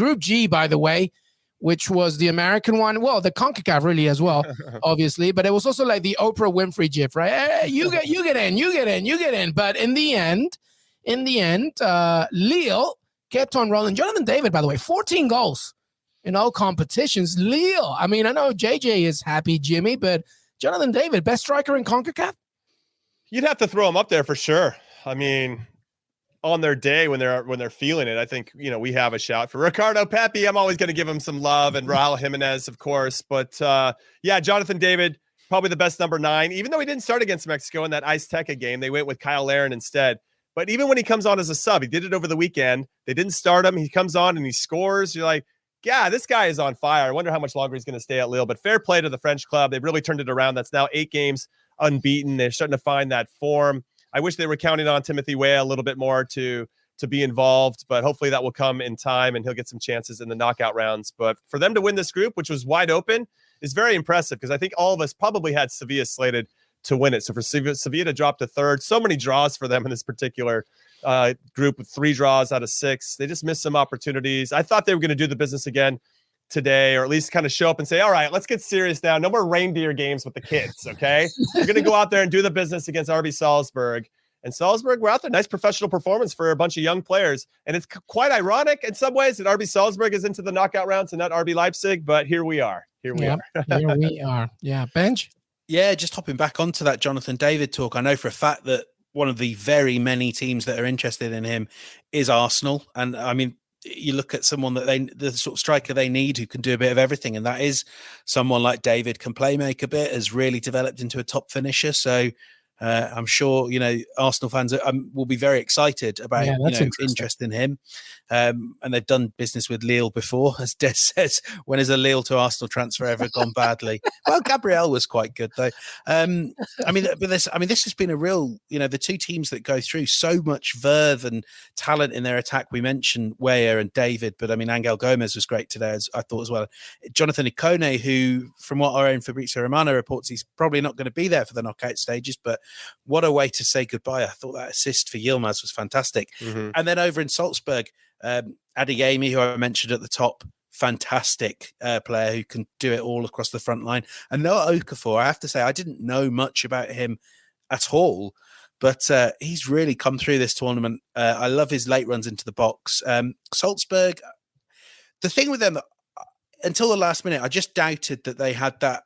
Group G, by the way, which was the American one. Well, the CONCACAF really as well, obviously. But it was also like the Oprah Winfrey gif, right? Hey, you get in. But in the end, Lille kept on rolling. Jonathan David, by the way, 14 goals in all competitions. Lille. I mean, I know JJ is happy, Jimmy, but Jonathan David, best striker in CONCACAF? You'd have to throw him up there for sure. I mean, on their day when they're feeling it, I think, we have a shout for Ricardo Pepi. I'm always going to give him some love, and Raul Jimenez, of course. But Jonathan David, probably the best number 9, even though he didn't start against Mexico in that Azteca game. They went with Kyle Larin instead. But even when he comes on as a sub, he did it over the weekend. They didn't start him. He comes on and he scores. You're like, yeah, this guy is on fire. I wonder how much longer he's going to stay at Lille. But fair play to the French club. They've really turned it around. That's now 8 games unbeaten. They're starting to find that form. I wish they were counting on Timothy Weah a little bit more to be involved, but hopefully that will come in time and he'll get some chances in the knockout rounds. But for them to win this group, which was wide open, is very impressive, because I think all of us probably had Sevilla slated to win it. So for Sevilla to drop to third, so many draws for them in this particular group, with 3 draws out of 6. They just missed some opportunities. I thought they were going to do the business again today, or at least kind of show up and say, all right, let's get serious now. No more reindeer games with the kids, okay? We're going to go out there and do the business against RB Salzburg. And Salzburg were out there. Nice professional performance for a bunch of young players. And it's quite ironic in some ways that RB Salzburg is into the knockout rounds and not RB Leipzig, but here we are. Here we are. Yeah, Benj? Yeah, just hopping back onto that Jonathan David talk. I know for a fact that one of the very many teams that are interested in him is Arsenal. And I mean, you look at someone that the sort of striker they need who can do a bit of everything. And that is someone like David, can play make a bit, has really developed into a top finisher. So I'm sure, Arsenal fans will be very excited about interest in him. And they've done business with Lille before, as Des says. When has a Lille to Arsenal transfer ever gone badly? Well, Gabriel was quite good, though. This has been a real, the two teams that go through so much verve and talent in their attack. We mentioned Weah and David, but Angel Gomez was great today, as I thought as well. Jonathan Ikone, who, from what our own Fabrizio Romano reports, he's probably not going to be there for the knockout stages, but what a way to say goodbye. I thought that assist for Yilmaz was fantastic. Mm-hmm. And then over in Salzburg, Adeyemi, who I mentioned at the top, fantastic player who can do it all across the front line. And Noah Okafor, I have to say, I didn't know much about him at all, but he's really come through this tournament. I love his late runs into the box. Salzburg, the thing with them, until the last minute, I just doubted that they had that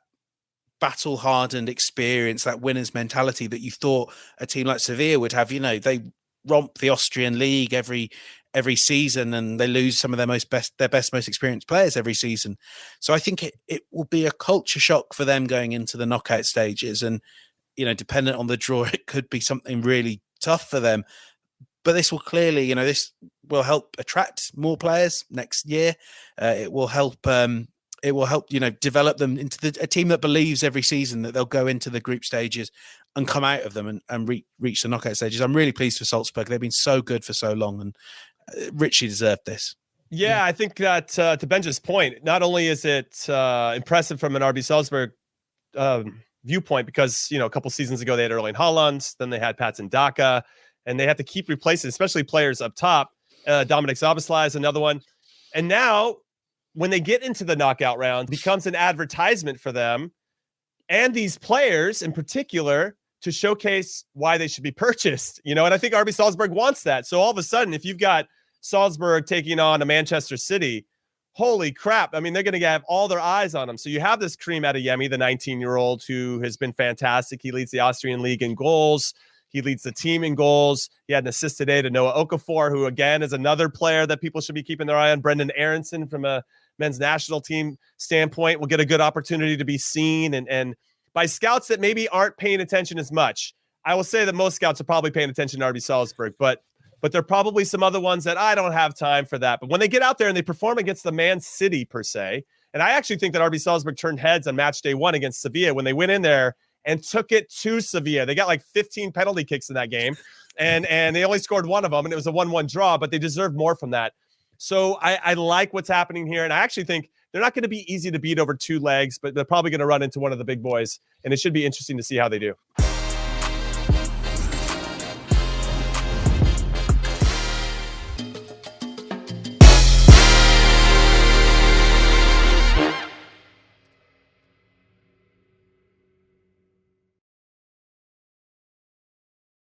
battle-hardened experience, that winner's mentality that you thought a team like Sevilla would have. They romp the Austrian league every season, and they lose some of their most experienced players every season. So I think it will be a culture shock for them going into the knockout stages, and dependent on the draw, it could be something really tough for them. But this will clearly, this will help attract more players next year. It will help. It will help, develop them into a team that believes every season that they'll go into the group stages and come out of them and reach the knockout stages. I'm really pleased for Salzburg. They've been so good for so long, and richly deserved this. Yeah, I think that to Benja's point, not only is it impressive from an RB Salzburg viewpoint, because, a couple seasons ago they had Erling Haaland, then they had Patson Daka, and they have to keep replacing, especially players up top. Dominic Szoboszlai is another one. And now, when they get into the knockout round, it becomes an advertisement for them and these players in particular to showcase why they should be purchased, and I think RB Salzburg wants that. So all of a sudden, if you've got Salzburg taking on a Manchester City, holy crap. They're going to have all their eyes on them. So you have this Karim Adeyemi, the 19-year-old who has been fantastic. He leads the Austrian league in goals. He leads the team in goals. He had an assist today to Noah Okafor, who again is another player that people should be keeping their eye on. Brenden Aarsonson from a men's national team standpoint will get a good opportunity to be seen and by scouts that maybe aren't paying attention as much. I will say that most scouts are probably paying attention to RB Salzburg, but there are probably some other ones that I don't have time for that. But when they get out there and they perform against the Man City per se, and I actually think that RB Salzburg turned heads on match day 1 against Sevilla when they went in there and took it to Sevilla. They got like 15 penalty kicks in that game, and they only scored one of them, and it was a 1-1 draw, but they deserved more from that. So I like what's happening here, and I actually think they're not going to be easy to beat over 2 legs, but they're probably going to run into one of the big boys, and it should be interesting to see how they do.